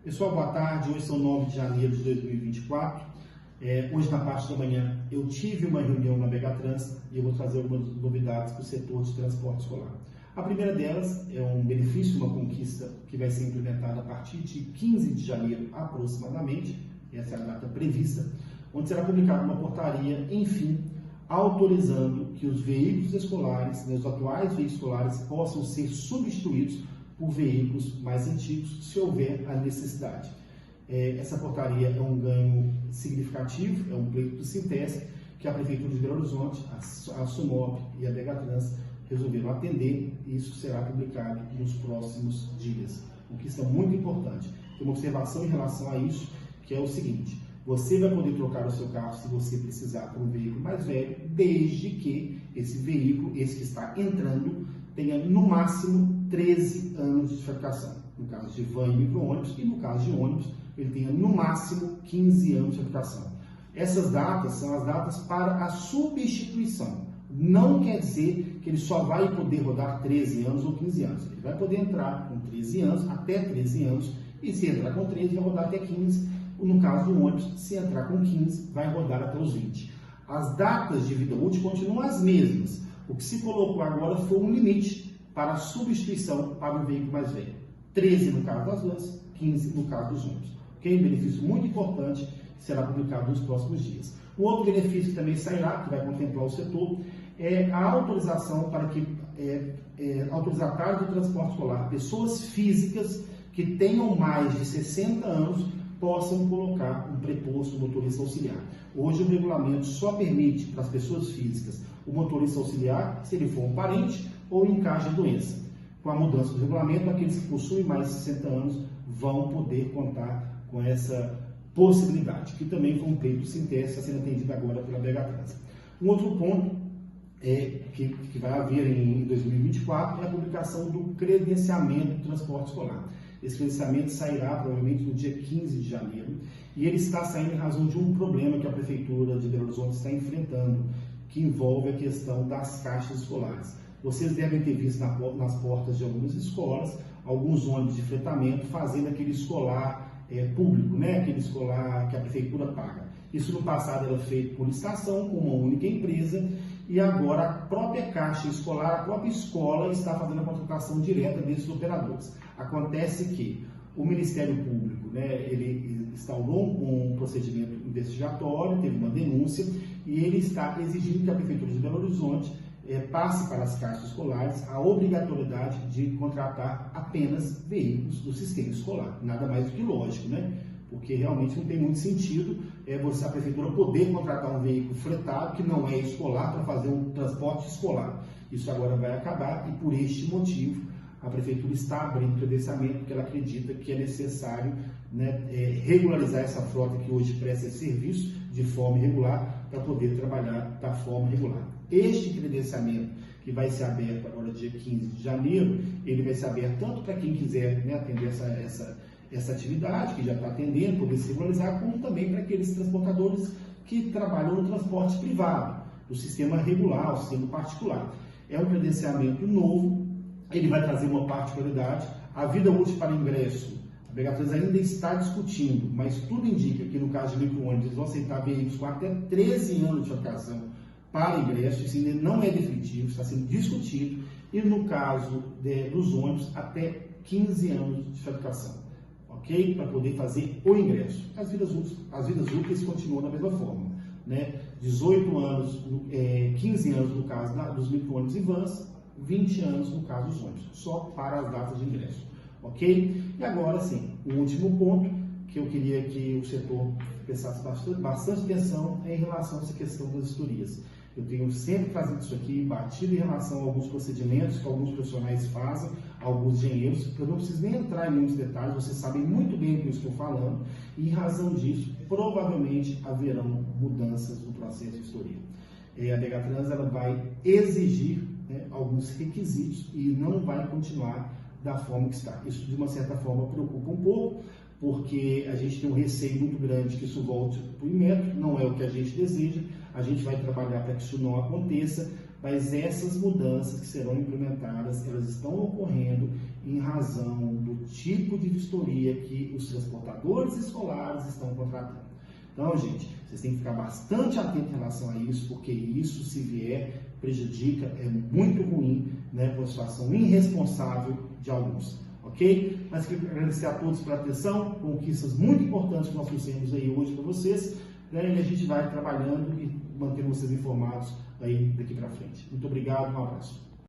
Pessoal, boa tarde. Hoje são 9 de janeiro de 2024. Hoje, na parte da manhã, eu tive uma reunião na Megatrans e eu vou trazer algumas novidades para o setor de transporte escolar. A primeira delas é um benefício, uma conquista que vai ser implementada a partir de 15 de janeiro aproximadamente, essa é a data prevista, onde será publicada uma portaria, enfim, autorizando que os veículos escolares, os atuais veículos escolares, possam ser substituídos por veículos mais antigos, se houver a necessidade. Essa portaria é um ganho significativo, é um pleito do Sintesc, que a Prefeitura de Belo Horizonte, a SUMOP e a Megatrans resolveram atender, e isso será publicado nos próximos dias. O que é muito importante. Tem uma observação em relação a isso, que é o seguinte: você vai poder trocar o seu carro se você precisar por um veículo mais velho, desde que esse veículo, esse que está entrando, tenha no máximo 13 anos de fabricação. No caso de van e micro-ônibus, e no caso de ônibus, ele tenha no máximo 15 anos de fabricação. Essas datas são as datas para a substituição. Não quer dizer que ele só vai poder rodar 13 anos ou 15 anos. Ele vai poder entrar com 13 anos, até 13 anos, e se entrar com 13, vai rodar até 15. No caso do ônibus, se entrar com 15, vai rodar até os 20. As datas de vida útil continuam as mesmas. O que se colocou agora foi um limite para a substituição para um veículo mais velho. 13 no caso das vans, 15 no caso dos ônibus. Um benefício muito importante que será publicado nos próximos dias. Um outro benefício que também sairá, que vai contemplar o setor, é a autorização para que autorizatários do transporte escolar, pessoas físicas que tenham mais de 60 anos, possam colocar um preposto motorista auxiliar. Hoje o regulamento só permite para as pessoas físicas o motorista auxiliar se ele for um parente ou em caso de doença. Com a mudança do regulamento, aqueles que possuem mais de 60 anos vão poder contar com essa possibilidade, que também foi um pleito do Sintesc, está sendo atendido agora pela Megatrans. Um outro ponto que vai haver em 2024 é a publicação do credenciamento do transporte escolar. Esse credenciamento sairá provavelmente no dia 15 de janeiro e ele está saindo em razão de um problema que a Prefeitura de Belo Horizonte está enfrentando, que envolve a questão das caixas escolares. Vocês devem ter visto nas portas de algumas escolas, alguns ônibus de fretamento fazendo aquele escolar público, aquele escolar que a Prefeitura paga. Isso no passado era feito por licitação, com uma única empresa, e agora a própria caixa escolar, a própria escola está fazendo a contratação direta desses operadores. Acontece que o Ministério Público, ele instaurou um procedimento investigatório, teve uma denúncia, e ele está exigindo que a Prefeitura de Belo Horizonte passe para as caixas escolares a obrigatoriedade de contratar apenas veículos do sistema escolar. Nada mais do que lógico, porque realmente não tem muito sentido a Prefeitura poder contratar um veículo fretado que não é escolar para fazer um transporte escolar. Isso agora vai acabar e por este motivo a Prefeitura está abrindo credenciamento porque ela acredita que é necessário regularizar essa frota que hoje presta esse serviço de forma irregular para poder trabalhar da forma regular. Este credenciamento que vai ser aberto agora dia 15 de janeiro, ele vai ser aberto tanto para quem quiser atender essa atividade, que já está atendendo, poder se regularizar, como também para aqueles transportadores que trabalham no transporte privado, do sistema regular, o sistema particular. É um credenciamento novo, ele vai trazer uma particularidade, a vida útil para ingresso. A Megatrans ainda está discutindo, mas tudo indica que no caso de micro-ônibus eles vão aceitar veículos com até 13 anos de fabricação para ingresso, isso ainda não é definitivo, está sendo discutido, e no caso dos ônibus, até 15 anos de fabricação, ok? Para poder fazer o ingresso. As vidas úteis continuam da mesma forma, 18 anos, 15 anos no caso dos micro-ônibus e vans, 20 anos no caso dos ônibus, só para as datas de ingresso, ok? E agora sim, o último ponto que eu queria que o setor prestasse bastante atenção é em relação a essa questão das vistorias. Eu tenho sempre trazido isso aqui, batido em relação a alguns procedimentos que alguns profissionais fazem, alguns engenheiros. Eu não preciso nem entrar em muitos detalhes, vocês sabem muito bem o que eu estou falando, e em razão disso, provavelmente haverão mudanças no processo de vistoria. A Megatrans ela vai exigir alguns requisitos e não vai continuar da forma que está. Isso, de uma certa forma, preocupa um pouco, porque a gente tem um receio muito grande que isso volte para o Inmetro, não é o que a gente deseja, a gente vai trabalhar para que isso não aconteça, mas essas mudanças que serão implementadas, elas estão ocorrendo em razão do tipo de vistoria que os transportadores escolares estão contratando. Então, gente, vocês têm que ficar bastante atentos em relação a isso, porque isso, se vier, prejudica, é muito ruim, né, por uma situação irresponsável de alguns, ok? Mas quero agradecer a todos pela atenção, conquistas muito importantes que nós trouxemos aí hoje para vocês, né, e a gente vai trabalhando e mantendo vocês informados aí daqui para frente. Muito obrigado, um abraço.